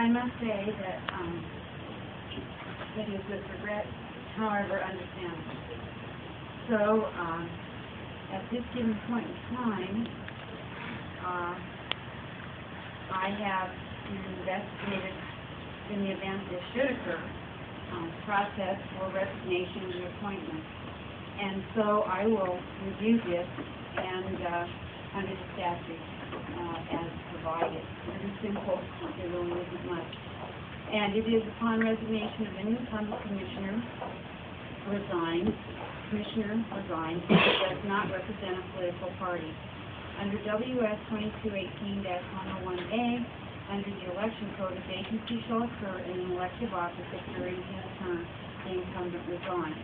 I must say that it is with regret, however understandable. So, at this given point in time, I have investigated, in the event this should occur, process for resignation and reappointment. And so I will review this and under the statute as provided. Pretty simple, there really isn't much. And it is upon resignation of any incumbent commissioner resigned, does not represent a political party. Under WS 2218-101A, under the election code, a vacancy shall occur in an elective office if during his term the incumbent resigns.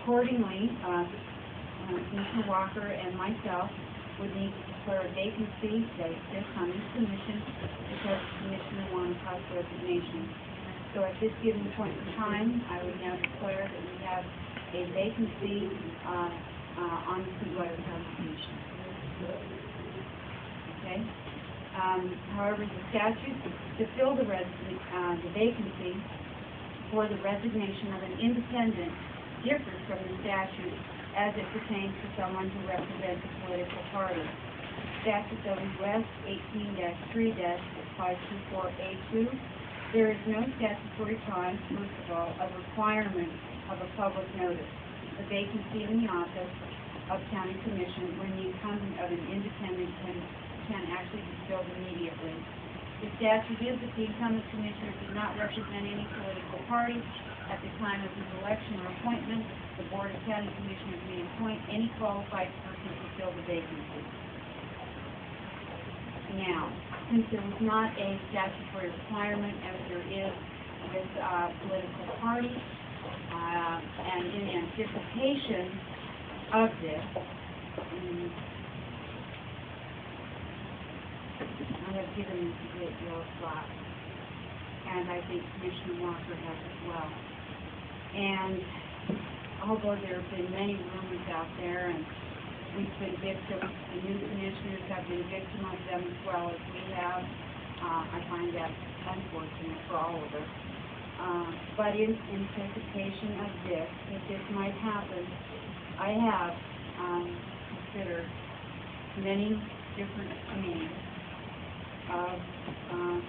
Accordingly, Commissioner Walker and myself would need to declare a vacancy that exists on this commission because of Commissioner Wonnacott's resignation. So at this given point in time, I would now declare that we have a vacancy on the Sweetwater Commission. Okay? However, the statute to fill the vacancy for the resignation of an independent differs from the statute as it pertains to someone who represents a political party. Statute WS 18-3-524A2, there is no statutory time, first of all, of requirement of a public notice. The vacancy in the office of county commission when the incumbent of an independent can actually be filled immediately. The statute is that the incumbent commissioner does not represent any political party. At the time of his election or appointment, the Board of County Commissioners may appoint any qualified person to fill the vacancy. Now, since there was not a statutory requirement as there is with political party, and in anticipation of this, I have given this a great deal of thought, and I think Commissioner Walker has as well. And although there have been many rumors out there, and we've been victims, the new commissioners have been victims of them as well as we have, I find that unfortunate for all of us. But in anticipation of this, if this might happen, I have considered many different names of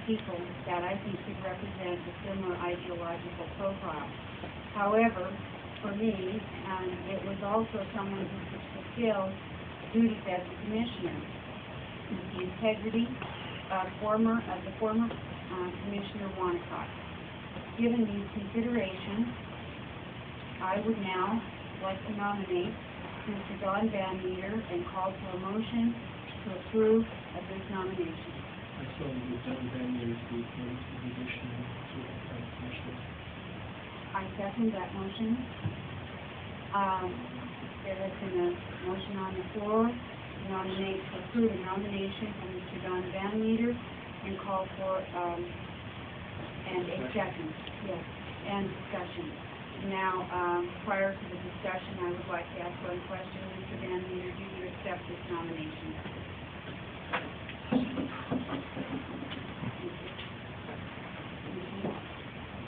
people that I think could represent a similar ideological profile. However, for me, it was also someone who could fulfill duties as a commissioner with the integrity of the former Commissioner Wonnacott. Given these considerations, I would now like to nominate Mr. Don Van Meter and call for a motion to approve of this nomination. I saw that Don Van Meter is the position to the commissioner. I second that motion. There has been a motion on the floor to approve a nomination from Mr. Don Van Meter and call for and a second. Yes, and discussion. Now, prior to the discussion, I would like to ask one question. Mr. Van Meter, do you accept this nomination?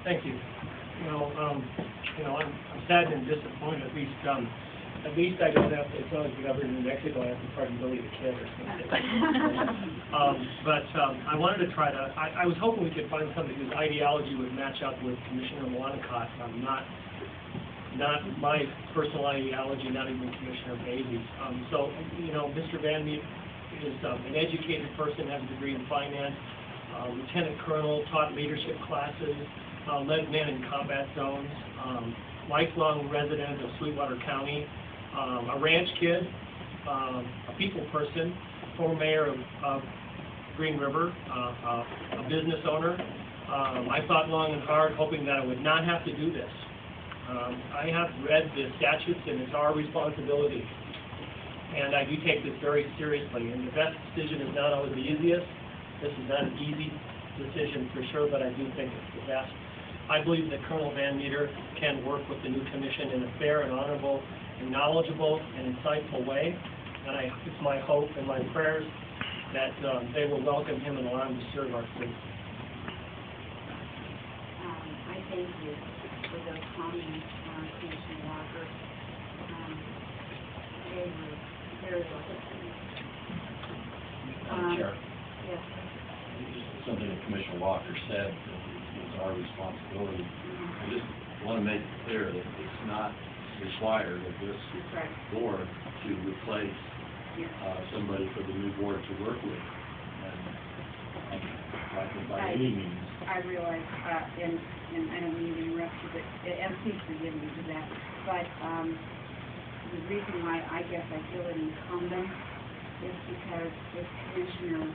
Thank you. Well, I'm saddened and disappointed. At least I don't have to, it's not like the government in Mexico, I have to pardon Billy the Kid or something. But I wanted to try to, I was hoping we could find somebody whose ideology would match up with Commissioner Wonnacott. Not my personal ideology, not even Commissioner Bailey's. So, Mr. Van Meter is an educated person, has a degree in finance, lieutenant colonel, taught leadership classes, led men in combat zones, lifelong resident of Sweetwater County, a ranch kid, a people person, former mayor of Green River, a business owner. I thought long and hard, hoping that I would not have to do this. I have read the statutes, and it's our responsibility. And I do take this very seriously. And the best decision is not always the easiest. This is not an easy decision for sure, but I do think it's the best. I believe that Colonel Van Meter can work with the new commission in a fair and honorable and knowledgeable and insightful way. And it's my hope and my prayers that they will welcome him and allow him to serve our city. thank you for those comments, Commissioner Walker. They were very well listened. Madam Chair, Yes. something that Commissioner Walker said, that it's our responsibility. I just want to make it clear that it's not required of this That's right. board to replace Yes. somebody for the new board to work with. And by any means. I realize, and I don't mean to interrupt you, but, and please forgive me for that, but, the reason why I guess I feel it incumbent is because if Commissioner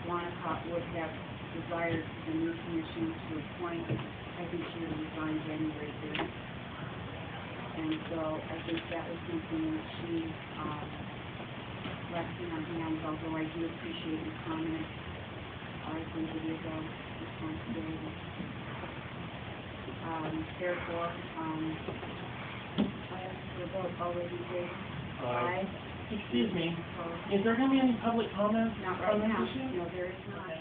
Wonnacott would have desired the new commission to appoint, I think she would have resigned January 3rd. And so I think that was something that she, left in our hands, although I do appreciate your comments. I think it is our responsibility. Therefore, I ask for a vote. All those in favor? Aye. Excuse me, Opposed? is there going to be any public comments Not on right this now. issue? No, there is not. Okay.